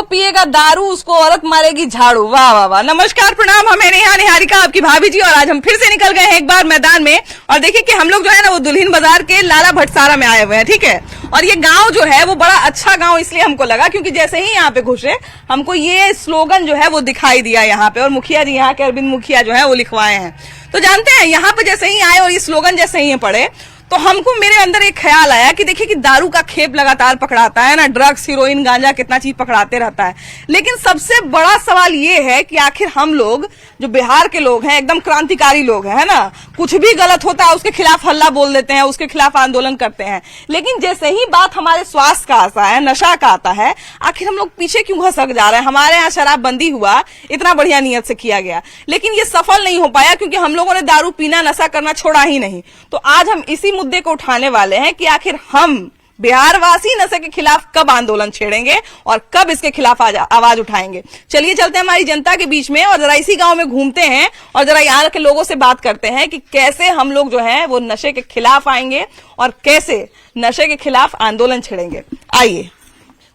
पिएगा दारू उसको औरत मारेगी झाड़ू। वाह वाह वाह। नमस्कार प्रणाम, हमें नेहा निहारिका आपकी भाभी जी, और आज हम फिर से निकल गए हैं एक बार मैदान में। और देखिए कि हम लोग जो है ना वो दुल्हिन बाजार के लाला भटसारा में आए हुए हैं, ठीक है। और ये गांव जो है वो बड़ा अच्छा गांव इसलिए हमको लगा क्योंकि जैसे ही यहाँ पे घुसे हमको ये स्लोगन जो है वो दिखाई दिया यहाँ पे, और मुखिया जी यहाँ के अरविंद मुखिया जो है वो लिखवाए हैं। तो जानते हैं यहाँ पे जैसे ही आए और ये स्लोगन जैसे ही पढ़े तो हमको मेरे अंदर एक ख्याल आया कि देखिए कि दारू का खेप लगातार पकड़ाता है ना, ड्रग्स, हीरोइन, गांजा, कितना चीज पकड़ाते रहता है। लेकिन सबसे बड़ा सवाल ये है कि आखिर हम लोग जो बिहार के लोग हैं एकदम क्रांतिकारी लोग हैं, है ना, कुछ भी गलत होता है उसके खिलाफ हल्ला बोल देते हैं, उसके खिलाफ आंदोलन करते हैं। लेकिन जैसे ही बात हमारे स्वास्थ्य का आता है, नशा का आता है, आखिर हम लोग पीछे क्यों घसक जा रहे हैं। हमारे यहाँ शराबबंदी हुआ, इतना बढ़िया नियत से किया गया, लेकिन ये सफल नहीं हो पाया क्योंकि हम लोगों ने दारू पीना, नशा करना छोड़ा ही नहीं। तो आज हम इसी मुद्दे को उठाने वाले हैं कि आखिर हम बिहार वासी नशे के खिलाफ कब आंदोलन छेड़ेंगे और कब इसके खिलाफ आवाज उठाएंगे। चलिए चलते हैं हमारी जनता के बीच में और जरा इसी गांव में घूमते हैं और जरा यहाँ के लोगों से बात करते हैं कि कैसे हम लोग जो है वो नशे के खिलाफ आएंगे और कैसे नशे के खिलाफ आंदोलन छेड़ेंगे। आइए।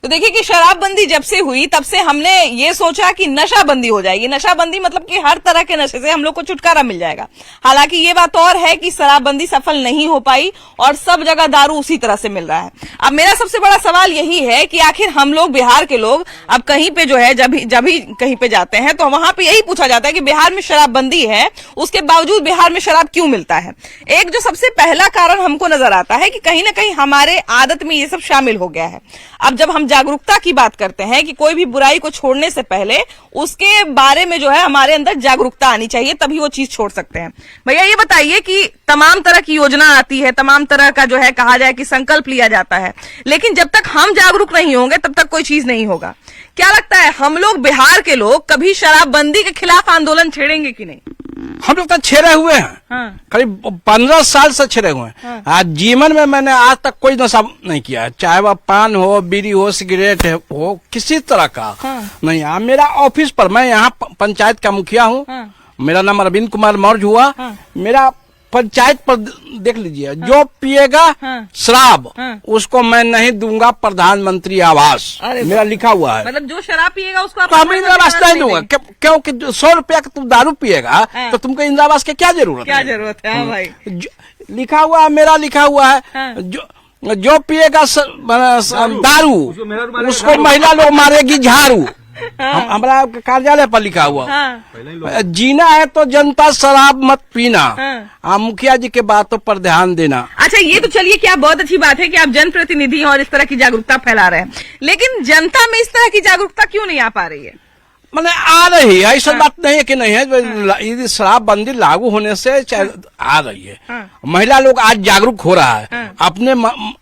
तो देखिए कि शराबबंदी जब से हुई तब से हमने ये सोचा कि नशाबंदी हो जाएगी। नशाबंदी मतलब कि हर तरह के नशे से हम लोग को छुटकारा मिल जाएगा। हालांकि ये बात और है कि शराबबंदी सफल नहीं हो पाई और सब जगह दारू उसी तरह से मिल रहा है। अब मेरा सबसे बड़ा सवाल यही है कि आखिर हम लोग बिहार के लोग अब कहीं पे जो है जब भी कहीं पे जाते हैं तो वहां पे यही पूछा जाता है कि बिहार में शराबबंदी है, उसके बावजूद बिहार में शराब क्यों मिलता है। एक जो सबसे पहला कारण हमको नजर आता है कि कहीं ना कहीं हमारे आदत में ये सब शामिल हो गया है। अब जब हम जागरूकता की बात करते हैं कि कोई भी बुराई को छोड़ने से पहले उसके बारे में जो है हमारे अंदर जागरूकता आनी चाहिए, तभी वो चीज छोड़ सकते हैं। भैया ये बताइए कि तमाम तरह की योजना आती है, तमाम तरह का जो है कहा जाए कि संकल्प लिया जाता है, लेकिन जब तक हम जागरूक नहीं होंगे तब तक कोई चीज नहीं होगा। क्या लगता है हम लोग बिहार के लोग कभी शराबबंदी के खिलाफ आंदोलन छेड़ेंगे कि नहीं? हम लोग तो छेड़े हुए हैं। हाँ। करीब 15 साल से छेड़े हुए हैं। हाँ। आज जीवन में मैंने आज तक कोई नशा नहीं किया है, चाहे वह पान हो, बीड़ी हो, सिगरेट हो, किसी तरह का। हाँ। नहीं। मेरा ऑफिस पर, मैं यहाँ पंचायत का मुखिया हूँ। हाँ। मेरा नाम अरविंद कुमार मौर्य हुआ। हाँ। मेरा पंचायत पर देख लीजिए। हाँ। जो पिएगा शराब, उसको मैं नहीं दूंगा प्रधानमंत्री आवास, मेरा लिखा हुआ है। मतलब जो शराब पिएगा उसको तो हम इंदिरा आवास नहीं दूंगा, क्योंकि 100 रुपया का तुम दारू पिएगा तो तुमको इंदिरा आवास की क्या जरूरत है। हाँ भाई। लिखा हुआ है, मेरा लिखा हुआ है। जो पिएगा दारू उसको महिला लोग मारेगी झाड़ू। हमारा कार्यालय पर लिखा हुआ। हाँ। जीना है तो जनता शराब मत पीना। हाँ। मुखिया जी के बातों पर ध्यान देना। अच्छा, ये तो चलिए क्या बहुत अच्छी बात है कि आप जनप्रतिनिधि हैं और इस तरह की जागरूकता फैला रहे हैं, लेकिन जनता में इस तरह की जागरूकता क्यों नहीं आ पा रही है? मतलब आ रही है, ऐसा बात नहीं है कि नहीं है। शराबबंदी लागू होने से आ रही है। हाँ। महिला लोग आज जागरूक हो रहा है। हाँ।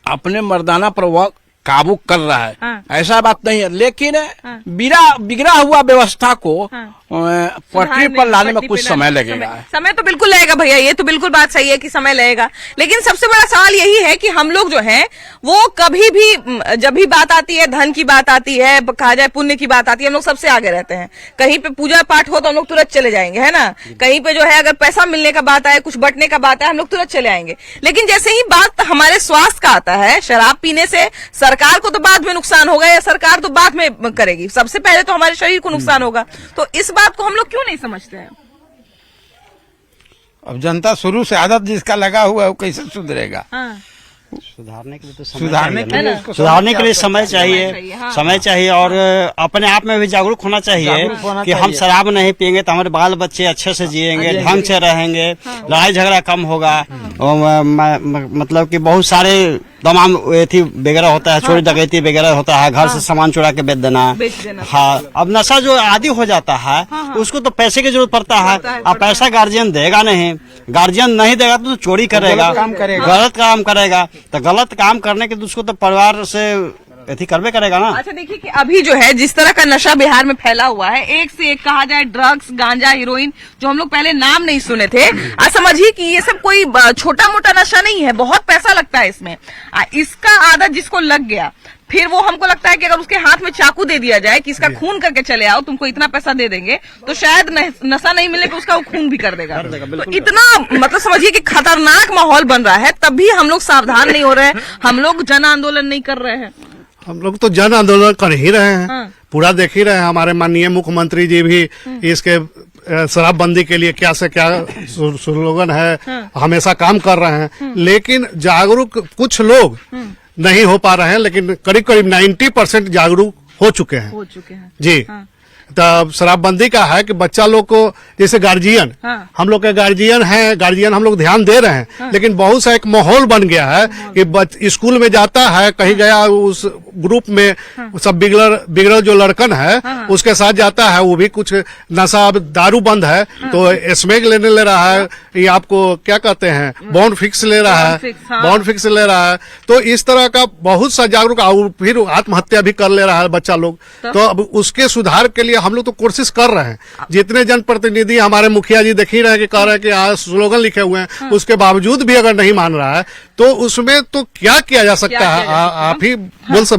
अपने मर्दाना पर काबू कर रहा है। हाँ। ऐसा बात नहीं है, लेकिन हाँ। बिगड़ा हुआ व्यवस्था को पटरी पर लाने में कुछ समय लगेगा। समय तो बिल्कुल लगेगा भैया, ये तो बिल्कुल बात सही है कि समय लगेगा, लेकिन सबसे बड़ा सवाल यही है कि हम लोग जो है वो कभी भी जब भी बात आती है, धन की बात आती है, कहा जाए पुण्य की बात आती है, हम लोग सबसे आगे रहते हैं। कहीं पे पूजा पाठ हो तो हम लोग तुरंत चले जाएंगे, है ना। कहीं पे जो है अगर पैसा मिलने का बात आए, कुछ बंटने का बात है, हम लोग तुरंत चले आएंगे। लेकिन जैसे ही बात हमारे स्वास्थ्य का आता है, शराब पीने से सरकार को तो बाद में नुकसान होगा या सरकार तो बाद में करेगी, सबसे पहले तो हमारे शरीर को नुकसान होगा। तो इस बात को हम लोग क्यों नहीं समझते हैं? अब जनता शुरू से आदत जिसका लगा हुआ है वो कैसे सुधरेगा? हाँ। सुधारने के लिए तो सुधारने के लिए समय चाहिए। हाँ। समय चाहिए और अपने आप में भी जागरूक होना चाहिए कि हम शराब नहीं पियेंगे तो हमारे बाल बच्चे अच्छे से जिएंगे, ढंग से रहेंगे। हाँ। लड़ाई झगड़ा कम होगा। हाँ। मतलब कि बहुत सारे तमाम एथी वगैरह होता है, चोरी डकैती वगैरह होता है, घर से सामान चुरा के बेच देना। हाँ। अब नशा जो आदी हो जाता है उसको तो पैसे की जरूरत पड़ता है। अब पैसा गार्जियन देगा नहीं, गार्जियन नहीं देगा तो चोरी करेगा, गलत काम करेगा। तो गलत काम करने के उसको तो परिवार से ऐसी करवे करेगा ना। अच्छा देखिए कि अभी जो है जिस तरह का नशा बिहार में फैला हुआ है, एक से एक कहा जाए ड्रग्स, गांजा, हीरोइन, जो हम लोग पहले नाम नहीं सुने थे, आज समझिए कि ये सब कोई छोटा मोटा नशा नहीं है, बहुत पैसा लगता है इसमें। इसका आदत जिसको लग गया, फिर वो हमको लगता है कि अगर उसके हाथ में चाकू दे दिया जाए कि इसका खून करके चले आओ, तुमको इतना पैसा दे देंगे, तो शायद नशा नहीं मिलने पे उसका वो खून भी कर देगा। तो इतना मतलब समझिए कि खतरनाक माहौल बन रहा है, तब भी हम लोग सावधान नहीं हो रहे हैं, हम लोग जन आंदोलन नहीं कर रहे हैं। हम लोग तो जन आंदोलन कर ही रहे हैं। हाँ। पूरा देख ही रहे हैं, हमारे माननीय मुख्यमंत्री जी भी इसके शराबबंदी के लिए क्या से क्या स्लोगन है, हमेशा काम कर रहे हैं। लेकिन जागरूक कुछ लोग नहीं हो पा रहे हैं, लेकिन करीब करीब 90% जागरूक हो चुके हैं जी। तो शराबबंदी का है कि बच्चा लोग को, जैसे गार्जियन, हम लोग के गार्जियन हैं, गार्जियन हम लोग ध्यान दे रहे हैं, लेकिन बहुत सा एक माहौल बन गया है कि स्कूल में जाता है, कहीं गया उस ग्रुप में सब बिगड़ल जो लड़कन है उसके साथ जाता है, वो भी कुछ नशा, अब दारू बंद है तो स्मैक ले रहा है, ये आपको क्या कहते हैं, बॉन्ड फिक्स ले रहा है, बॉन्ड फिक्स ले रहा है। तो इस तरह का बहुत सा जागरूक, फिर आत्महत्या भी कर ले रहा है बच्चा लोग। तो अब उसके सुधार के लिए हम लोग तो कोशिश कर रहे हैं। जितने जनप्रतिनिधि हमारे मुखिया जी देख ही रहे हैं कि कह रहे हैं कि आज स्लोगन लिखे हुए हैं, उसके बावजूद भी अगर नहीं मान रहा है तो उसमें तो क्या किया जा सकता है, आप ही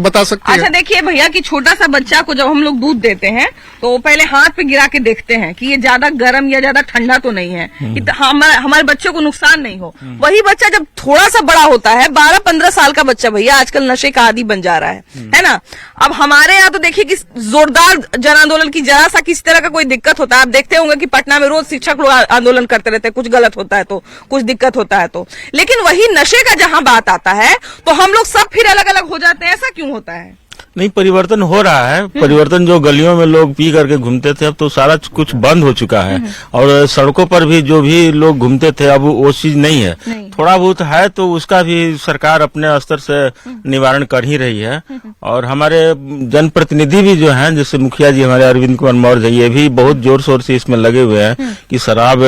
बता सकते हैं। अच्छा देखिए भैया कि छोटा सा बच्चा को जब हम लोग दूध देते हैं तो पहले हाथ पे गिरा के देखते हैं कि ये ज्यादा गर्म या ज्यादा ठंडा तो नहीं है, कि हमारे बच्चे को नुकसान नहीं हो। वही बच्चा जब थोड़ा सा बड़ा होता है, 12-15 साल का बच्चा भैया आजकल नशे का आदी बन जा रहा है ना। अब हमारे यहाँ तो देखिए कि जोरदार जन आंदोलन की जरा सा किसी तरह का कोई दिक्कत होता है, आप देखते होंगे कि पटना में रोज शिक्षक लोग आंदोलन करते रहते हैं, कुछ गलत होता है तो, कुछ दिक्कत होता है तो। लेकिन वही नशे का जहां बात आता है तो हम लोग सब फिर अलग अलग हो जाते हैं। ऐसा क्यों होता है? नहीं, परिवर्तन हो रहा है। परिवर्तन, जो गलियों में लोग पी करके घूमते थे अब तो सारा कुछ बंद हो चुका है, और सड़कों पर भी जो भी लोग घूमते थे अब वो चीज नहीं है। थोड़ा बहुत है तो उसका भी सरकार अपने स्तर से निवारण कर ही रही है। और हमारे जनप्रतिनिधि भी जो हैं, जैसे मुखिया जी हमारे अरविंद कुमार मौर्य, ये भी बहुत जोर शोर से इसमें लगे हुए हैं कि शराब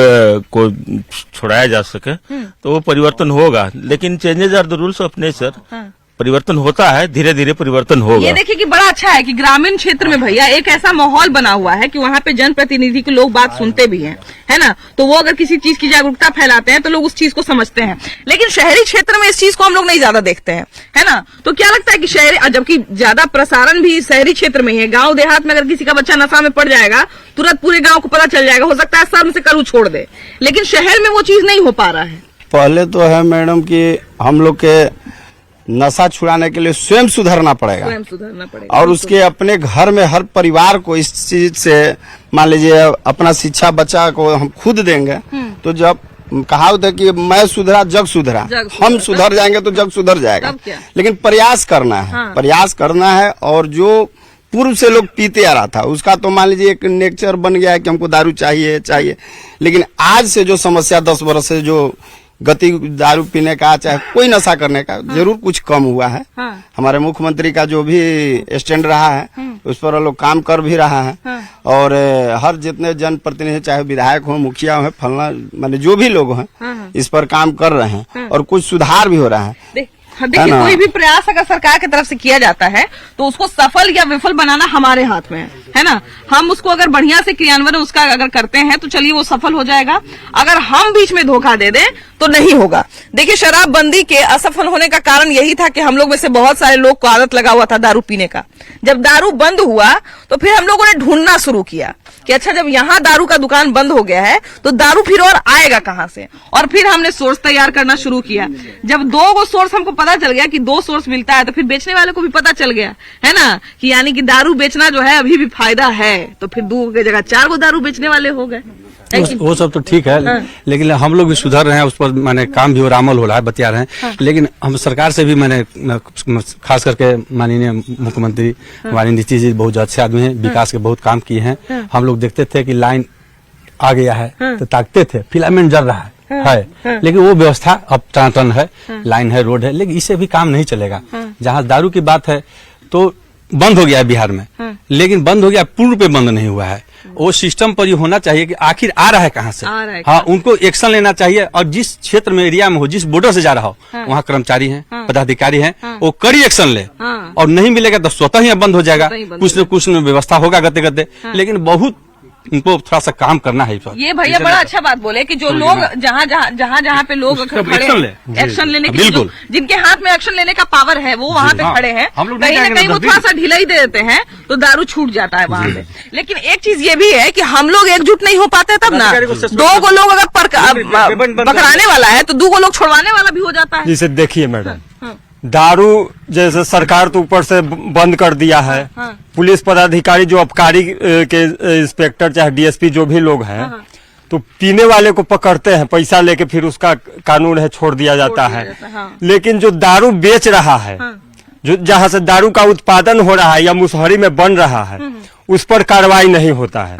को छुड़ाया जा सके, तो वो परिवर्तन होगा। लेकिन changes are the rules of nature, परिवर्तन होता है, धीरे धीरे परिवर्तन होगा। ये देखिए कि बड़ा अच्छा है कि ग्रामीण क्षेत्र में भैया एक ऐसा माहौल बना हुआ है कि वहाँ पे जनप्रतिनिधि के लोग बात सुनते भी हैं, है ना। तो वो अगर किसी चीज की जागरूकता फैलाते हैं तो लोग उस चीज को समझते हैं। लेकिन शहरी क्षेत्र में इस चीज को हम लोग नहीं ज्यादा देखते हैं, है ना। तो क्या लगता है कि शहरी, जबकि ज्यादा प्रसारण भी शहरी क्षेत्र में है, गाँव देहात में अगर किसी का बच्चा नशा में पड़ जाएगा तुरंत पूरे गाँव को पता चल जाएगा, हो सकता है शर्म से करू छोड़ दे। लेकिन शहर में वो चीज नहीं हो पा रहा है। पहले तो है मैडम कि हम लोग के नशा छुड़ाने के लिए स्वयं सुधरना पड़ेगा, और उसके अपने घर में हर परिवार को इस चीज से, मान लीजिए अपना शिक्षा बच्चा को हम खुद देंगे तो जब कहावत है कि मैं सुधरा जग सुधरा, हम सुधर जाएंगे तो जग सुधर जाएगा। लेकिन प्रयास करना है, प्रयास करना है। और जो पूर्व से लोग पीते आ रहा था उसका तो मान लीजिए एक नेचर बन गया है कि हमको दारू चाहिए। लेकिन आज से जो समस्या 10 वर्ष से जो गति दारू पीने का, चाहे कोई नशा करने का, जरूर कुछ कम हुआ है। हमारे मुख्यमंत्री का जो भी स्टैंड रहा है उस पर लोग काम कर भी रहा है। और हर जितने जनप्रतिनिधि, चाहे विधायक हो, मुखिया हो, फलना, माने जो भी लोग हैं इस पर काम कर रहे हैं और कुछ सुधार भी हो रहा है। देखिए कोई भी प्रयास अगर सरकार की तरफ से किया जाता है तो उसको सफल या विफल बनाना हमारे हाथ में है ना। हम उसको अगर बढ़िया से क्रियान्वयन उसका अगर करते हैं तो चलिए वो सफल हो जाएगा। अगर हम बीच में धोखा दे दें तो नहीं होगा। देखिए शराबबंदी के असफल होने का कारण यही था कि हम लोग में से बहुत सारे लोग को आदत लगा हुआ था दारू पीने का। जब दारू बंद हुआ तो फिर हम लोगों ने ढूंढना शुरू किया कि अच्छा जब यहाँ दारू का दुकान बंद हो गया है तो दारू फिर और आएगा कहाँ से। और फिर हमने सोर्स तैयार करना शुरू किया। जब 2 सोर्स हमको पता चल गया कि 2 सोर्स मिलता है तो फिर बेचने वाले को भी पता चल गया, है ना, कि यानी कि दारू बेचना जो है अभी भी फायदा है। तो फिर 2 की जगह 4 दारू बेचने वाले हो गए। वो सब तो ठीक है, लेकिन हम लोग भी सुधर रहे हैं, उस पर मैंने काम भी और अमल हो रहा है, बतिया रहे हैं। लेकिन हम सरकार से भी, मैंने खास करके माननीय मुख्यमंत्री हमारे नीतीश जी बहुत अच्छे आदमी हैं, विकास के बहुत काम किए हैं। हम लोग देखते थे कि लाइन आ गया है तो ताकते थे, फिलामेंट जल रहा है, लेकिन वो व्यवस्था अब टन है, लाइन है, रोड है, लेकिन इससे भी काम नहीं चलेगा। जहाँ दारू की बात है तो बंद हो गया है बिहार में, लेकिन बंद हो गया, पूर्ण रूप बंद नहीं हुआ है। वो सिस्टम पर ये होना चाहिए कि आखिर आ रहा है कहाँ से, हाँ उनको एक्शन लेना चाहिए। और जिस क्षेत्र में, एरिया में हो, जिस बॉर्डर से जा रहा हो, वहाँ कर्मचारी हैं, पदाधिकारी हैं, वो कड़ी एक्शन ले। और नहीं मिलेगा तो स्वतः ही बंद हो जाएगा, कुछ न कुछ व्यवस्था होगा गते गते। लेकिन बहुत उनको थोड़ा सा काम करना है। ये भैया बड़ा अच्छा बात बोले कि जो लोग जहाँ पे लोग खड़े एक्शन लेने की, जिनके हाथ में एक्शन लेने का पावर है वो वहाँ पे खड़े हैं, कहीं न कहीं वो थोड़ा सा ढिलाई दे देते हैं तो दारू छूट जाता है वहाँ पे। लेकिन एक चीज ये भी है कि हम लोग एकजुट नहीं हो पाते तब ना। 2 लोग अगर पकड़ाने वाला है तो 2 लोग छोड़वाने वाला भी हो जाता है। जैसे देखिए मैडम, दारू जैसे सरकार तो ऊपर से बंद कर दिया है। पुलिस पदाधिकारी जो आबकारी के इंस्पेक्टर चाहे डीएसपी जो भी लोग हैं तो पीने वाले को पकड़ते हैं, पैसा लेके फिर उसका कानून है छोड़ दिया जाता है। लेकिन जो दारू बेच रहा है, जो जहाँ से दारू का उत्पादन हो रहा है या मुसहरी में बन रहा है, उस पर कार्रवाई नहीं होता है।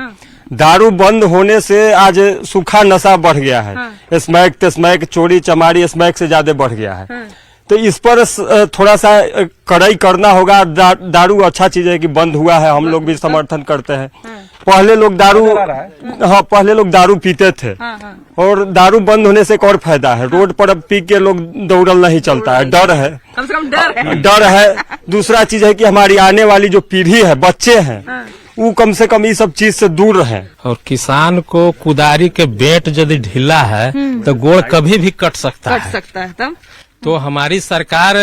दारू बंद होने से आज सूखा नशा बढ़ गया है। स्मैक तस्मैक चोरी चमारी स्मैक से ज्यादा बढ़ गया है। तो इस पर थोड़ा सा कड़ाई करना होगा। दारू अच्छा चीज है कि बंद हुआ है, हम लोग भी समर्थन करते हैं। पहले लोग दारू पीते थे और दारू बंद होने से एक और फायदा है, रोड पर अब पी के लोग दौड़ल नहीं चलता है, डर है, कम से कम डर है। दूसरा चीज है कि हमारी आने वाली जो पीढ़ी है, बच्चे हैं, वो कम से कम इस सब चीज से दूर रहे। और किसान को कुदारी के बेंट यदि ढीला है तो गोड़ कभी भी कट सकता है तब तो हमारी सरकार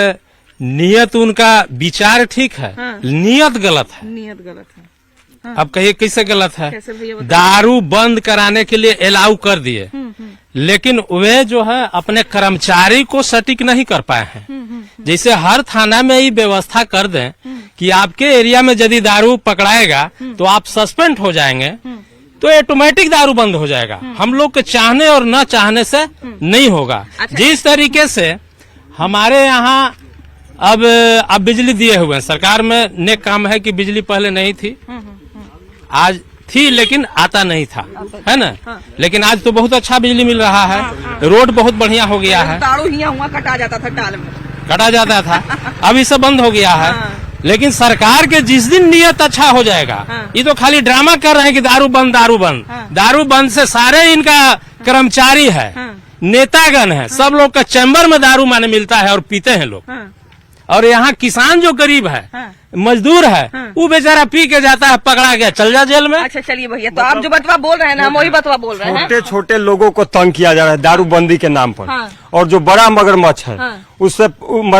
नियत, उनका विचार ठीक है, नियत गलत है। अब कहिए कैसे गलत है? दारू बंद कराने के लिए अलाउ कर दिए, लेकिन वे जो है अपने कर्मचारी को सटीक नहीं कर पाए हैं। जैसे हर थाना में ही व्यवस्था कर दें कि आपके एरिया में यदि दारू पकड़ाएगा तो आप सस्पेंड हो जाएंगे, तो ऑटोमेटिक दारू बंद हो जाएगा। हम लोग के चाहने और न चाहने से नहीं होगा। जिस तरीके से हमारे यहाँ अब बिजली दिए हुए हैं, सरकार में नेक काम है कि बिजली पहले नहीं थी, आज थी लेकिन आता नहीं था, है ना? लेकिन आज तो बहुत अच्छा बिजली मिल रहा है, रोड बहुत बढ़िया हो गया है। दारू हुआ कटा जाता था, टाल में कटा जाता था, अब ये सब बंद हो गया है। लेकिन सरकार के जिस दिन नियत अच्छा हो जाएगा, ये तो खाली ड्रामा कर रहे हैं कि दारू बंद दारू बंद। दारू बंद से सारे इनका कर्मचारी है, नेतागण है, सब लोग का चैम्बर में दारू माने मिलता है और पीते हैं लोग। और यहाँ किसान जो गरीब है, मजदूर है, वो बेचारा पी के जाता है, पकड़ा गया, चल जा जेल में। अच्छा चलिए भैया, तो आप जो बतवा बोल रहे हैं ना, हम वही बतवा बोल रहे हैं। छोटे छोटे लोगों को तंग किया जा रहा है दारूबंदी के नाम पर। और जो बड़ा मगरमच्छ है, उससे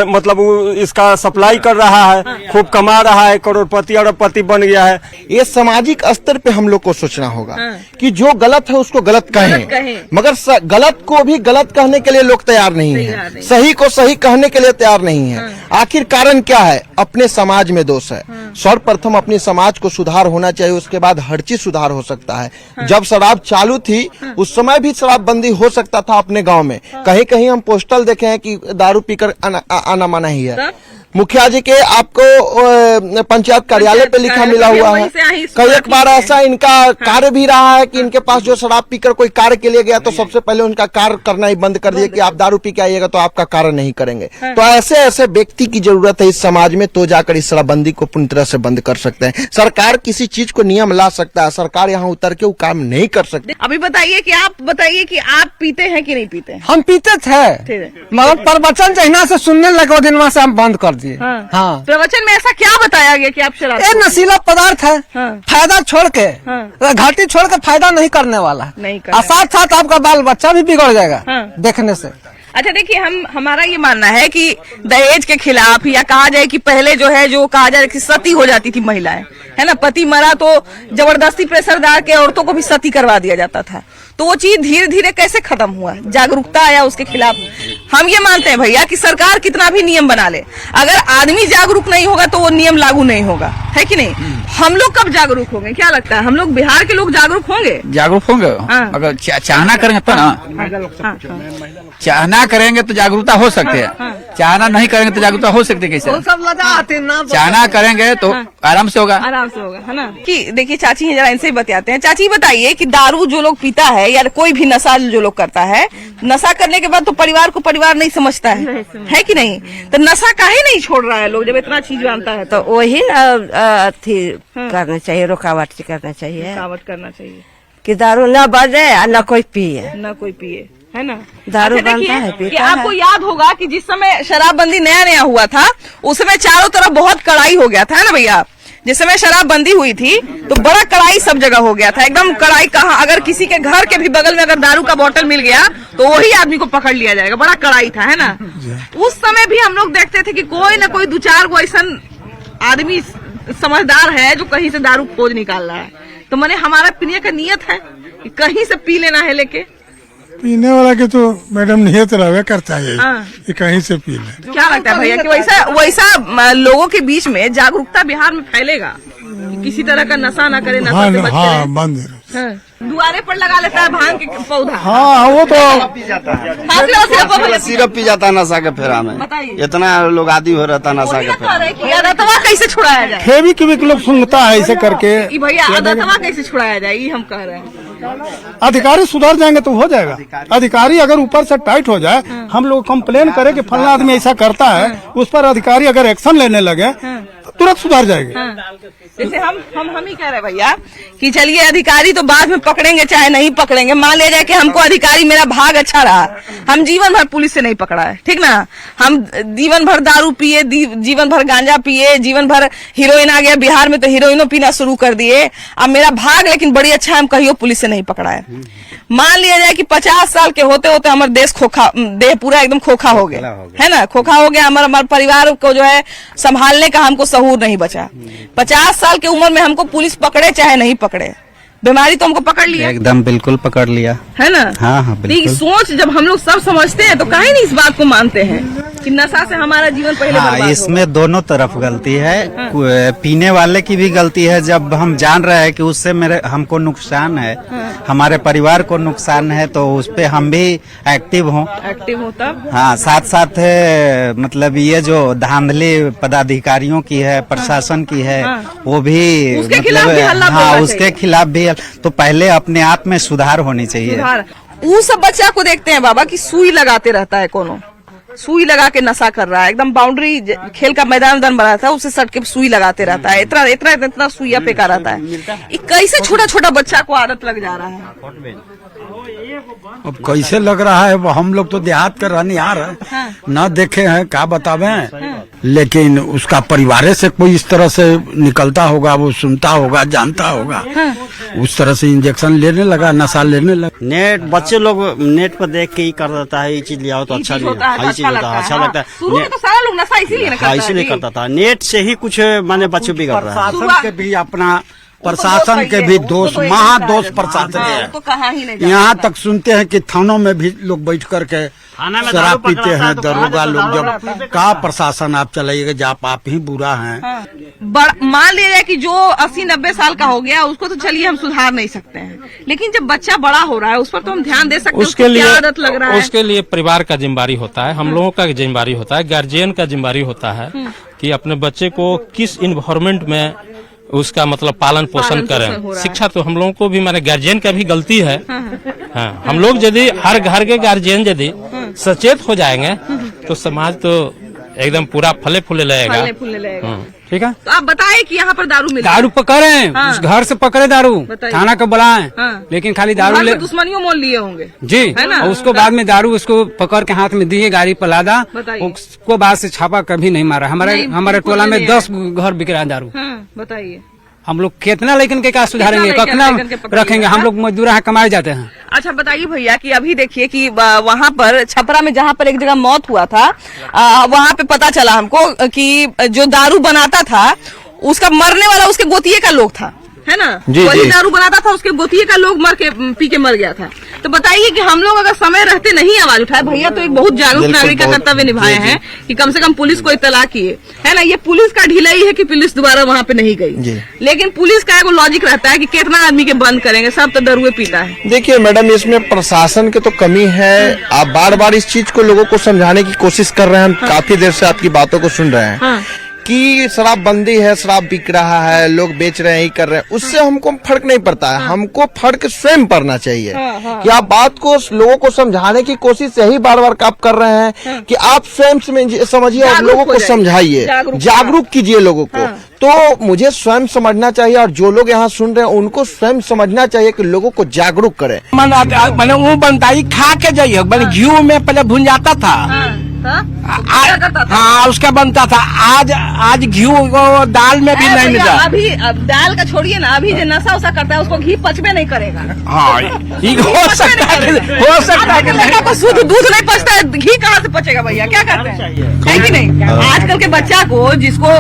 मतलब इसका सप्लाई कर रहा है, खूब कमा रहा है, करोड़पति अरबपति बन गया है। ये सामाजिक स्तर पे हम लोग को सोचना होगा कि जो गलत है उसको गलत कहें, मगर गलत को भी गलत कहने के लिए लोग तैयार नहीं है, सही को सही कहने के लिए तैयार नहीं है। आखिर कारण क्या है? अपने समाज में दोष है। सर्वप्रथम अपने समाज को सुधार होना चाहिए, उसके बाद हर चीज सुधार हो सकता है। जब शराब चालू थी उस समय भी शराबबंदी हो सकता था अपने गांव में। कहीं कहीं हम पोस्टल देखे हैं कि दारू पीकर आना मना ही है। मुखिया जी के आपको पंचायत कार्यालय पे लिखा मिला हुआ है। कई एक बार ऐसा इनका कार्य भी रहा है कि इनके पास जो शराब पीकर कोई कार्य के लिए गया तो सबसे पहले उनका कार्य करना ही बंद कर दिया कि आप दारू पी के आइएगा तो आपका कार्य नहीं करेंगे। तो ऐसे ऐसे व्यक्ति की जरूरत है इस समाज में, तो जाकर इस शराबबंदी को पूरी तरह से बंद कर सकते हैं। सरकार किसी चीज को नियम ला सकता है, सरकार यहाँ उतर के वो काम नहीं कर सकती। अभी बताइए कि आप पीते हैं कि नहीं पीते? हम पीते थे, मगर प्रवचन जहिना से सुनने लगे दिन वहाँ से हम बंद कर दिए। हाँ। प्रवचन में ऐसा क्या बताया गया कि आप शराब? ये नशीला पदार्थ है, फायदा छोड़ के, घाटी छोड़ के फायदा नहीं करने वाला है, और साथ साथ आपका बाल बच्चा भी बिगड़ जाएगा देखने से। अच्छा देखिए, हमारा ये मानना है कि दहेज के खिलाफ, या कहा जाए कि पहले जो है जो कहा जाए कि सती हो जाती थी महिलाएं, है ना, पति मरा तो जबरदस्ती प्रेशर डाल के औरतों को भी सती करवा दिया जाता था। तो वो चीज धीरे धीरे कैसे खत्म हुआ, जागरूकता आया उसके खिलाफ। हम ये मानते हैं भैया कि सरकार कितना भी नियम बना ले, अगर आदमी जागरूक नहीं होगा तो वो नियम लागू नहीं होगा, है कि नहीं? हम लोग कब जागरूक होंगे, क्या लगता है? हम लोग बिहार के लोग जागरूक होंगे? जागरूक होंगे अगर चाहना करेंगे तो ना। चाहना करेंगे तो जागरूकता हो सकते हैं, चाहना नहीं करेंगे तो जागरूकता हो सकती है कैसे? चाहना करेंगे तो आराम से होगा, है ना? कि देखिए चाची हैं, जरा इनसे ही बताते हैं। चाची बताइए कि दारू जो लोग पीता है या कोई भी नशा जो लोग करता है, नशा करने के बाद तो परिवार को परिवार नहीं समझता है कि नहीं? तो नशा काहे नहीं छोड़ रहा है लोग जब इतना चीज जानता है? तो वही करना चाहिए, रुकावट करना चाहिए कि दारू न बजे और न कोई पिए, है ना? दारू अच्छा बनता है, कि आपको याद होगा कि जिस समय शराबबंदी नया नया हुआ था उस समय चारों तरफ बहुत कड़ाई हो गया था, है ना भैया? जिस समय शराबबंदी हुई थी तो बड़ा कड़ाई सब जगह हो गया था, एकदम कड़ाई। कहाँ अगर किसी के घर के भी बगल में अगर दारू का बोतल मिल गया तो वही आदमी को पकड़ लिया जाएगा, बड़ा कड़ाई था, है ना? उस समय भी हम लोग देखते थे कि कोई ना कोई 2-4 को ऐसा आदमी समझदार है जो कहीं से दारू खोज निकाल रहा है। तो मैंने हमारा पीने का नियत है कि कहीं से पी लेना है लेके, पीने वाला के तो मैडम नियत रहे करता है कि कहीं से पी ले। क्या लगता है भैया कि वैसा लोगों के बीच में जागरूकता बिहार में फैलेगा कि किसी तरह का नशा ना करे, नशा से बचे हाँ रहें? बंद दुआरे पर लगा लेता है भांग के पौधा। हाँ वो तो सिरप पी जाता है नशा के फेरा में, इतना लोग आदि हो रहता है नशा के फेरा में। अदतवा कैसे छुड़ाया जाए? फेवी की भी लोग सुनता है ऐसे करके। भैया अदतवा कैसे छुड़ाया जाए, ये हम कह रहे हैं। अधिकारी सुधर जाएंगे तो हो जाएगा। अधिकारी अगर ऊपर से टाइट हो जाए, हम लोग कंप्लेन करें कि फलना आदमी ऐसा करता है, उस पर अधिकारी अगर एक्शन लेने लगे तुरंत सुधर जाएगी। जैसे हम ही कह रहे हैं भैया कि चलिए अधिकारी तो बाद में पकड़ेंगे चाहे नहीं पकड़ेंगे, मान लिया जाए कि हमको अधिकारी मेरा भाग अच्छा रहा, हम जीवन भर पुलिस से नहीं पकड़ा है, ठीक ना, हम जीवन भर दारू पिए, जीवन भर गांजा पिए, जीवन भर हीरोइन आ गया बिहार में तो हीरोइनो पीना शुरू कर दिए, अब मेरा भाग लेकिन बड़ी अच्छा हम कहियो पुलिस से नहीं पकड़ा है। मान लिया जाए कि 50 साल के होते होते हमारा देह पूरा एकदम खोखा हो गया है ना, खोखा हो गया, हमारे परिवार को जो है संभालने का हमको सहूर नहीं बचा। 50 साल की उम्र में हमको पुलिस पकड़े चाहे नहीं पकड़े, बीमारी तो हमको पकड़ लिया, एकदम बिल्कुल पकड़ लिया है ना। हाँ बिल्कुल। सोच जब हम लोग सब समझते हैं तो काहे नहीं इस बात को मानते हैं कि नशा से हमारा जीवन पहले बर्बाद होगा। इसमें दोनों तरफ गलती है, पीने वाले की भी गलती है। जब हम जान रहे हैं कि उससे हमको नुकसान है, हमारे परिवार को नुकसान है, तो उस पे हम भी एक्टिव हों। तब हाँ, साथ साथ मतलब ये जो धांधली पदाधिकारियों की है, प्रशासन की है, वो भी उसके खिलाफ भी हल्ला बोलना हाँ चाहिए। उसके खिलाफ भी तो पहले अपने आप में सुधार होनी चाहिए। वो सब बच्चा को देखते हैं बाबा कि सुई लगाते रहता है, कोनो सुई लगा के नशा कर रहा है, एकदम बाउंड्री खेल का मैदान बना था उससे सट के सुई लगाते रहता है, इतना सुइया फेंका रहता है। ये कैसे छोटा छोटा बच्चा को आदत लग जा रहा है? अब कैसे लग रहा है, वो हम लोग तो देहात के रहनिहार है, न देखे हैं क्या बतावें, लेकिन उसका परिवार से कोई इस तरह से निकलता होगा, वो सुनता होगा, जानता होगा, उस तरह से इंजेक्शन लेने लगा, नशा लेने लगा। नेट बच्चे लोग नेट पर देख के ही कर देता है, ये चीज ले आओ तो अच्छा लगता है, अच्छा लगता है। तो सारा लोग नशा इसीलिए करता था, नेट से ही कुछ माने बच्चे बिगड़ रहा है। प्रशासन के भी अपना प्रशासन के भी दोष, महादोष प्रशासन है। तो कहाँ ही नहीं यहाँ तक सुनते हैं कि थानों में भी लोग बैठ करके शराब पीते हैं, दरोगा लोग। जब का प्रशासन आप चलाइएगा जब आप ही बुरा हैं। मान लिया जाए कि जो 80-90 साल का हो गया उसको तो चलिए हम सुधार नहीं सकते हैं, लेकिन जब बच्चा बड़ा हो रहा है उस पर तो हम ध्यान दे सकते हैं। उसके लिए क्या आदत लग रहा है, उसके लिए परिवार का जिम्मेदारी होता है, हम लोगों का जिम्मेदारी होता है, गार्जियन का जिम्मेदारी होता है कि अपने बच्चे को किस इन्वायरमेंट में उसका मतलब पालन पोषण करें। शिक्षा तो हम लोगों को भी, माने गार्जियन का भी गलती है। हाँ, हम लोग यदि हर घर के गार्जियन यदि सचेत हो जाएंगे तो समाज तो एकदम पूरा फले फूले लगेगा। ठीक है, तो आप बताएं कि यहाँ पर दारू मिलता दारू पकड़े, उस घर से पकड़े दारू, थाना को बुलाएं, लेकिन खाली दारू ले दुश्मनियों मोल लिए होंगे जी, और उसको बाद में दारू उसको पकड़ के हाथ में दिए, गाड़ी पर लादा, उसको बाद से छापा कभी नहीं मारा। हमारे टोला में 10 घर बिक रहा है दारू। बताइए हम लोग कितना लेकिन के क्या सुधारेंगे, कितना रखेंगे, हम लोग मजदूर हैं, कमाए जाते हैं। अच्छा बताइए भैया कि अभी देखिए कि वहाँ पर छपरा में जहाँ पर एक जगह मौत हुआ था, वहाँ पे पता चला हमको कि जो दारू बनाता था उसका मरने वाला उसके गोतिये का लोग था, है ना, वही दारू बनाता था, उसके गोतिये का लोग पी के मर गया था। तो बताइए कि हम लोग अगर समय रहते नहीं आवाज उठाए, भैया तो एक बहुत जागरूक नागरिक का कर्तव्य निभाए हैं कि कम से कम पुलिस को इत्तला किए, है ना। ये पुलिस का ढिलाई है कि पुलिस दोबारा वहाँ पे नहीं गई, लेकिन पुलिस का एगो लॉजिक रहता है कि कितना आदमी के बंद करेंगे, सब तो दारुए पीता है। देखिए मैडम, इसमें प्रशासन की तो कमी है। आप बार बार इस चीज को लोगों को समझाने की कोशिश कर रहे हैं, हम काफी देर से आपकी बातों को सुन रहे हैं कि शराबबंदी है, शराब बिक रहा है, लोग बेच रहे हैं, ही कर रहे हैं, उससे हमको फर्क नहीं पड़ता है। हमको फर्क स्वयं पड़ना चाहिए कि आप बात को लोगों को समझाने की कोशिश यही बार बार आप कर रहे हैं कि आप स्वयं समझिए और लोगों को समझाइए, जागरूक कीजिए लोगों को। तो मुझे स्वयं समझना चाहिए और जो लोग यहाँ सुन रहे हैं उनको स्वयं समझना चाहिए कि लोगों को जागरूक करें। मैंने वो बनता ही खा के जाइए, मैंने घी में पहले भुन जाता था, हाँ उसका बनता था। आज घी दाल में भी नहीं मिला। अभी दाल का छोड़िए ना, अभी जो नशा उसा करता है उसको घी पचबे नहीं करेगा। हाँ हो सकता है कि शुद्ध दूध नहीं पचता है, घी कहाँ से पचेगा भैया, क्या करते हैं, है कि नहीं। आजकल के बच्चा को जिसको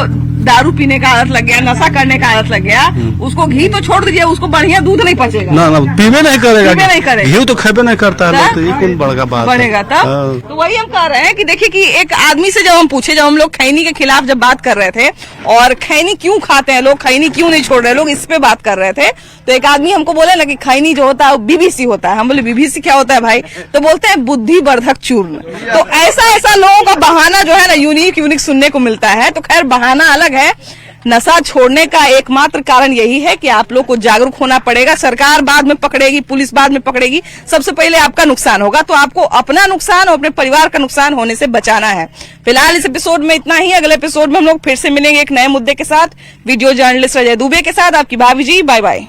दारू पीने का आदत लग गया, नशा करने का आदत लग गया, उसको घी तो छोड़ दीजिए, उसको बढ़िया दूध नहीं पचेगा, ना पीवे नहीं करेगा, पीवे नहीं करेगा, घी तो खेबे नहीं करता है, तो ये कौन बड़का बात बढ़ेगा तब। तो वही हम कह रहे हैं कि देखिए कि एक आदमी से जब हम पूछे, जब हम लोग खैनी के खिलाफ जब बात कर रहे थे और खैनी क्यों खाते हैं लोग, खैनी क्यों नहीं छोड़ रहे लोग, इस पे बात कर रहे थे, तो एक आदमी हमको बोले ना कि खैनी जो होता है वो बीबीसी होता है। हम बोले बीबीसी क्या होता है भाई, तो बोलते हैं बुद्धिवर्धक चूर्ण। तो ऐसा लोगों का बहाना जो है ना यूनिक सुनने को मिलता है। तो खैर बहाना अलग है, नशा छोड़ने का एकमात्र कारण यही है कि आप लोग को जागरूक होना पड़ेगा। सरकार बाद में पकड़ेगी, पुलिस बाद में पकड़ेगी, सबसे पहले आपका नुकसान होगा। तो आपको अपना नुकसान और अपने परिवार का नुकसान होने से बचाना है। फिलहाल इस एपिसोड में इतना ही। अगले एपिसोड में हम लोग फिर से मिलेंगे एक नए मुद्दे के साथ, वीडियो जर्नलिस्ट अजय दुबे के साथ। आपकी भाभी जी, बाय बाय।